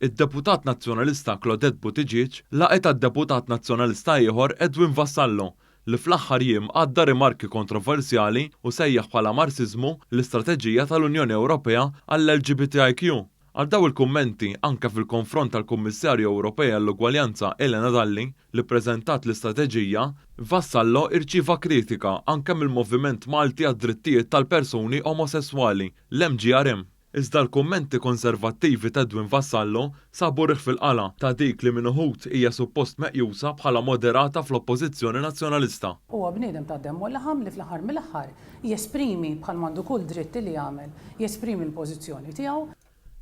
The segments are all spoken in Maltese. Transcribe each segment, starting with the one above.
Id-Deputat Nazzjonalista Claudette Buttigieg laqet għad-Deputat Nazzjonalista ieħor Edwin Vassallo li fl-aħħar jiem għadda rimarki kontroversjali u sejjaħ bħala marsiżmu l-istrateġija tal-Unjoni Ewropea għall-LGBTIQ. Għal daw il-kummenti anke fil-konfront tal-Kummissarju Ewropea għall-Ugwaljanza Elena Dalli li ppreżentat l-istrateġija, Vassallo irċieva kritika anke mill-Moviment Malti għad-drittijiet tal-persuni omosessuali, l-MGRM. Iżda l-kummenti konservattivi ta' Edwin Vassallo sabu riħ fil-qala ta' dik li minn uħud hija suppost meqjusa bħala moderata fl-Oppożizzjoni Nazzjonalista. Huwa bniedem ta' demm u laħam li fl-aħħar mill-aħħar jesprimi bħal mandu kull dritti li jagħmel, jesprimi l-pożizzjoni tiegħu.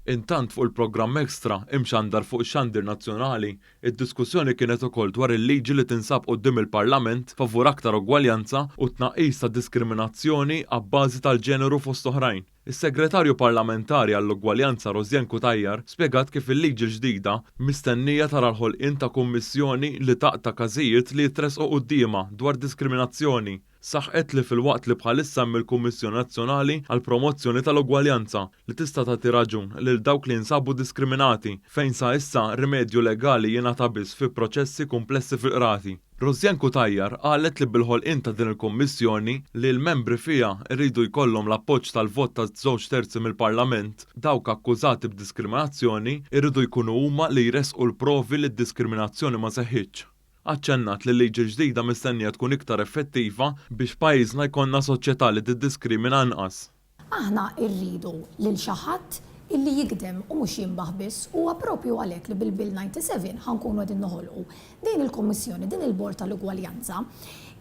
Intant fuq il-programm ekstra imxandar fuq ix-xandir nazzjonali, id-diskussjoni kienet ukoll dwar il-liġi li tinsab quddiem il-Parlament favur aktar ugwaljanza u tnaqqis ta' diskriminazzjoni għabbażi tal-ġeneru fost oħrajn. Is-Segretarju Parlamentari għall-Ugwaljanza Rosjan Kutajjar spjegat kif il-liġi ġdida mistennija tara l-ħolqien ta' kummissjoni li taqta' każijiet li jitresqu qudiema dwar diskriminazzjoni. Saħqet li fil-waqt li bħalissa mill-Kummissjoni Nazzjonali għal promozzjoni tal-ugwaljanza li tista' tagħti raġun lil dawk li jinsabu diskriminati fejn sa issa rimedju legali jingħata biss fi proċessi komplessi fil-qrati. Rosjan Kutajjar qalet li bil-ħolqien ta' din il-Kummissjoni li l-membri fiha rridu jkollhom l-appoġġ tal-vot ta' 2/3 mill-Parlament dawk akkużati b'diskriminazzjoni irridu jkunu huma li jresqu l-provi li d-diskriminazzjoni ma seħħitx. Aċċennat li l-liġi ġdida mistennija tkun iktar effettiva biex pajjiżna jkollna soċjetà li tiddiskrimina inqas. Aħna rridu lil xi ħadd illi jikdem u mhux jinbaħ biss huwa proprju għalhekk li bil-Bill 97 ħankunu qegħdin noħolqu din il-Kummissjoni, din il-Bord tal-Ugwaljanza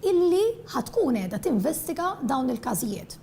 illi ħatkun qiegħda tinvestiga dawn il-każijiet.